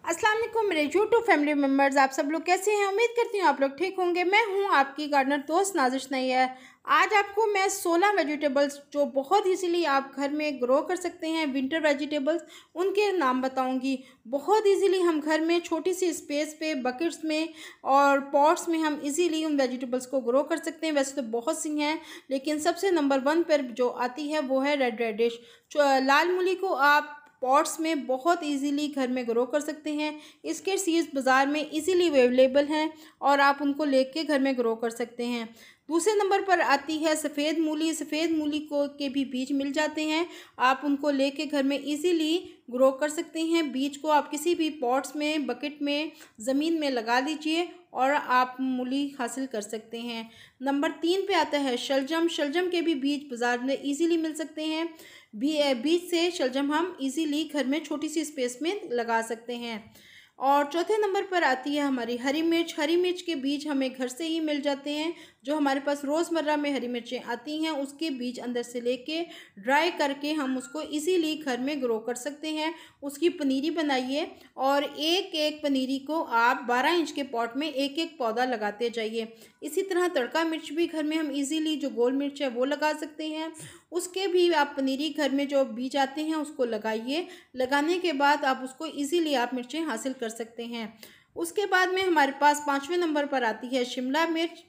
अस्सलाम वालेकुम मेरे यूट्यूब फैमिली मेम्बर्स, आप सब लोग कैसे हैं। उम्मीद करती हूँ आप लोग ठीक होंगे। मैं हूँ आपकी गार्डनर दोस्त नाजिश नैयर। आज आपको मैं 16 वेजिटेबल्स जो बहुत इजीली आप घर में ग्रो कर सकते हैं, विंटर वेजिटेबल्स, उनके नाम बताऊंगी। बहुत इजीली हम घर में छोटी सी स्पेस पे बकेट्स में और पॉट्स में हम इजीली उन वेजिटेबल्स को ग्रो कर सकते हैं। वैसे तो बहुत सी हैं, लेकिन सबसे नंबर 1 पर जो आती है वो है रेड रेडिश। लाल मूली को आप पॉट्स में बहुत इजीली घर में ग्रो कर सकते हैं। इसके सीड्स बाज़ार में इजीली अवेलेबल हैं और आप उनको लेके घर में ग्रो कर सकते हैं। दूसरे नंबर पर आती है सफ़ेद मूली। सफ़ेद मूली को के भी बीज मिल जाते हैं, आप उनको लेके घर में इजीली ग्रो कर सकते हैं। बीज को आप किसी भी पॉट्स में, बकेट में, ज़मीन में लगा दीजिए और आप मूली हासिल कर सकते हैं। नंबर 3 पे आता है शलजम। शलजम के भी बीज बाज़ार में इजीली मिल सकते हैं। बीज से शलजम हम इजीली घर में छोटी सी स्पेस में लगा सकते हैं। और चौथे नंबर पर आती है हमारी हरी मिर्च। हरी मिर्च के बीज हमें घर से ही मिल जाते हैं। जो हमारे पास रोज़मर्रा में हरी मिर्चें आती हैं, उसके बीज अंदर से लेके ड्राई करके हम उसको इजीली घर में ग्रो कर सकते हैं। उसकी पनीरी बनाइए और एक एक पनीरी को आप 12 इंच के पॉट में एक एक पौधा लगाते जाइए। इसी तरह तड़का मिर्च भी घर में हम इजीली, जो गोल मिर्च है वो लगा सकते हैं। उसके भी आप पनीरी घर में जो बीज आते हैं उसको लगाइए। लगाने के बाद आप उसको इजीली आप मिर्चें हासिल कर सकते हैं। उसके बाद में हमारे पास 5वें नंबर पर आती है शिमला मिर्च।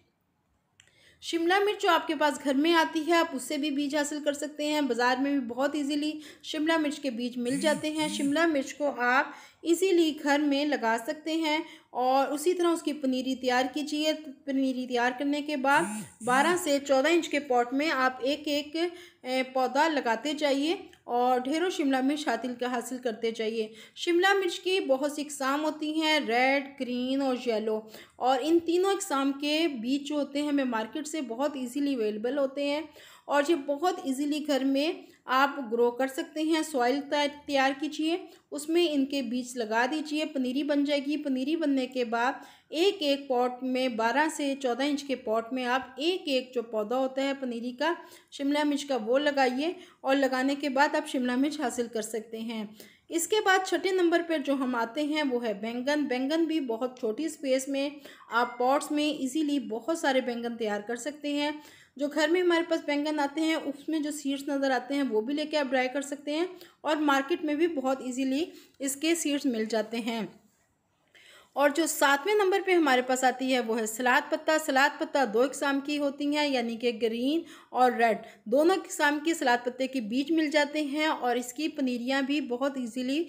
शिमला मिर्च जो आपके पास घर में आती है, आप उससे भी बीज हासिल कर सकते हैं। बाज़ार में भी बहुत इजीली शिमला मिर्च के बीज मिल जाते हैं। शिमला मिर्च को आप इजीली घर में लगा सकते हैं और उसी तरह उसकी पनीरी तैयार कीजिए। पनीरी तैयार करने के बाद 12 से 14 इंच के पॉट में आप एक एक पौधा लगाते जाइए और ढेरों शिमला मिर्च हासिल करते जाइए। शिमला मिर्च की बहुत सी इकसाम होती हैं, रेड, ग्रीन और येलो, और इन तीनों इकसाम के बीज जो होते हैं हमें मार्केट से बहुत इजीली अवेलेबल होते हैं और ये बहुत इजीली घर में आप ग्रो कर सकते हैं। सॉइल तैयार कीजिए, उसमें इनके बीज लगा दीजिए, पनीरी बन जाएगी। पनीरी बनने के बाद एक एक पॉट में 12 से 14 इंच के पॉट में आप एक एक जो पौधा होता है पनीरी का, शिमला मिर्च का, वो लगाइए और लगाने के बाद आप शिमला मिर्च हासिल कर सकते हैं। इसके बाद छठे नंबर पर जो हम आते हैं वो है बैंगन। बैंगन भी बहुत छोटी स्पेस में आप पॉट्स में इजीली बहुत सारे बैंगन तैयार कर सकते हैं। जो घर में हमारे पास बैंगन आते हैं उसमें जो सीड्स नज़र आते हैं वो भी लेके आप ड्राई कर सकते हैं और मार्केट में भी बहुत इजीली इसके सीड्स मिल जाते हैं। और जो 7वें नंबर पे हमारे पास आती है वो है सलाद पत्ता। सलाद पत्ता 2 किस्म की होती हैं, यानी कि ग्रीन और रेड। दोनों किस्म के सलाद पत्ते के बीज मिल जाते हैं और इसकी पनीरियाँ भी बहुत इजीली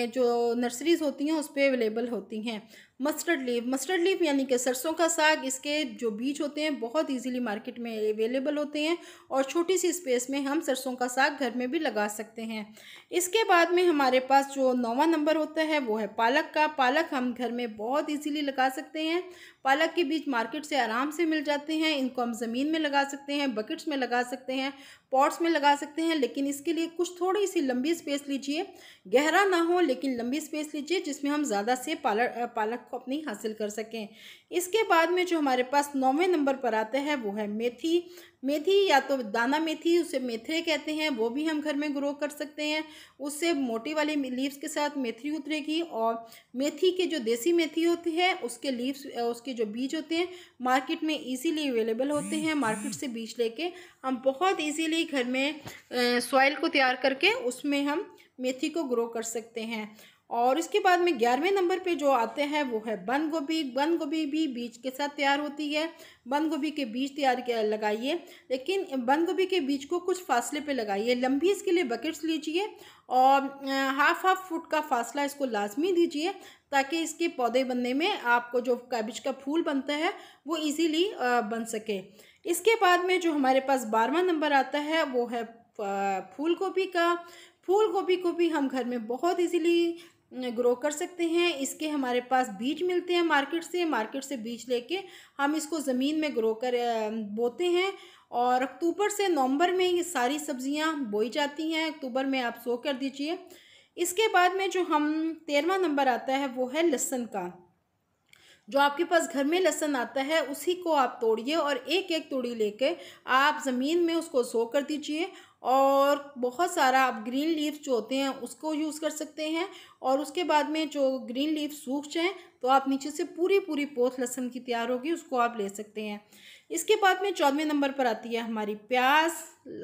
जो नर्सरीज़ होती हैं उस पर अवेलेबल होती हैं। मस्टर्ड लीफ यानी कि सरसों का साग, इसके जो बीज होते हैं बहुत इजीली मार्केट में अवेलेबल होते हैं और छोटी सी स्पेस में हम सरसों का साग घर में भी लगा सकते हैं। इसके बाद में हमारे पास जो 9वां नंबर होता है वो है पालक का। पालक हम घर में बहुत इजीली लगा सकते हैं। पालक के बीज मार्केट से आराम से मिल जाते हैं। इनको हम ज़मीन में लगा सकते हैं, बकेट्स में लगा सकते हैं, पॉट्स में लगा सकते हैं, लेकिन इसके लिए कुछ थोड़ी सी लंबी स्पेस लीजिए। गहरा ना हो लेकिन लंबी स्पेस लीजिए जिसमें हम ज़्यादा से पालक को अपनी हासिल कर सकें। इसके बाद में जो हमारे पास 9वें नंबर पर आता है वो है मेथी। मेथी या तो दाना मेथी, उसे मेथरे कहते हैं, वो भी हम घर में ग्रो कर सकते हैं। उससे मोटी वाली लीव्स के साथ मेथी उतरेगी और मेथी के जो देसी मेथी होती है उसके लीव्स, उसके जो बीज होते हैं मार्केट में इजीली अवेलेबल होते हैं। मार्केट से बीज लेके हम बहुत इजीली घर में सॉइल को तैयार करके उसमें हम मेथी को ग्रो कर सकते हैं। और इसके बाद में 11वें नंबर पे जो आते हैं वो है बंद गोभी। बंद गोभी भी बीज के साथ तैयार होती है। बंद गोभी के बीज लगाइए, लेकिन बंद गोभी के बीज को कुछ फासले पे लगाइए। लंबी इसके लिए बकेट्स लीजिए और हाफ फुट का फासला इसको लाजमी दीजिए ताकि इसके पौधे बनने में आपको जो कैबिज का फूल बनता है वो इजीली बन सके। इसके बाद में जो हमारे पास 12वां नंबर आता है वो है फूल गोभी का। फूल गोभी को भी हम घर में बहुत इजीली ग्रो कर सकते हैं। इसके हमारे पास बीज मिलते हैं मार्केट से बीज लेके हम इसको ज़मीन में ग्रो कर बोते हैं और अक्टूबर से नवंबर में ये सारी सब्जियां बोई जाती हैं। अक्टूबर में आप सो कर दीजिए। इसके बाद में जो हम 13वां नंबर आता है वो है लहसुन का। जो आपके पास घर में लहसुन आता है उसी को आप तोड़िए और एक एक तोड़ी लेके आप ज़मीन में उसको सो कर दीजिए और बहुत सारा आप ग्रीन लीव्स जो होते हैं उसको यूज़ कर सकते हैं। और उसके बाद में जो ग्रीन लीव सूख जाएँ तो आप नीचे से पूरी पूरी पोथ लहसुन की तैयार होगी, उसको आप ले सकते हैं। इसके बाद में 14वें नंबर पर आती है हमारी प्याज,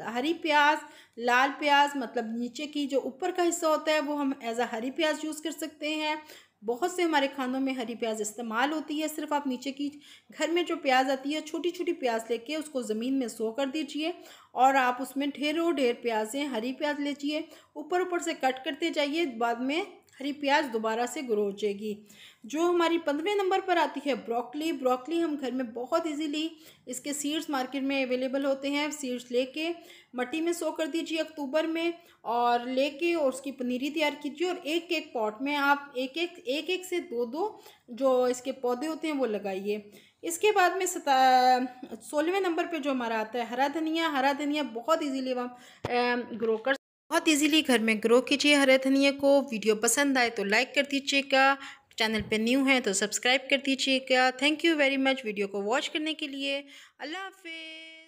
हरी प्याज, लाल प्याज, मतलब नीचे की जो ऊपर का हिस्सा होता है वो हम एज अ हरी प्याज यूज़ कर सकते हैं। बहुत से हमारे खानों में हरी प्याज इस्तेमाल होती है। सिर्फ आप नीचे की घर में जो प्याज आती है छोटी छोटी प्याज लेके उसको ज़मीन में सो कर दीजिए और आप उसमें ढेरों ढेर प्याज़ें हरी प्याज लीजिए, ऊपर ऊपर से कट करते जाइए, बाद में हरी प्याज दोबारा से ग्रो हो जाएगी। जो हमारी 15वें नंबर पर आती है ब्रोकली। ब्रोकली हम घर में बहुत इजीली, इसके सीड्स मार्केट में अवेलेबल होते हैं। सीड्स लेके मट्टी में सो कर दीजिए अक्टूबर में, और लेके और उसकी पनीरी तैयार कीजिए और एक एक पॉट में आप एक एक से दो दो जो इसके पौधे होते हैं वो लगाइए। इसके बाद में 16वें नंबर पे जो हमारा आता है हरा धनिया। हरा धनिया बहुत इजीली हम ग्रो कर, बहुत इजीली घर में ग्रो कीजिए हरे धनिया को। वीडियो पसंद आए तो लाइक कर दीजिएगा, चैनल पे न्यू हैं तो सब्सक्राइब कर दीजिएगा। Thank you very much video को वॉच करने के लिए। अल्लाह हाफिज़।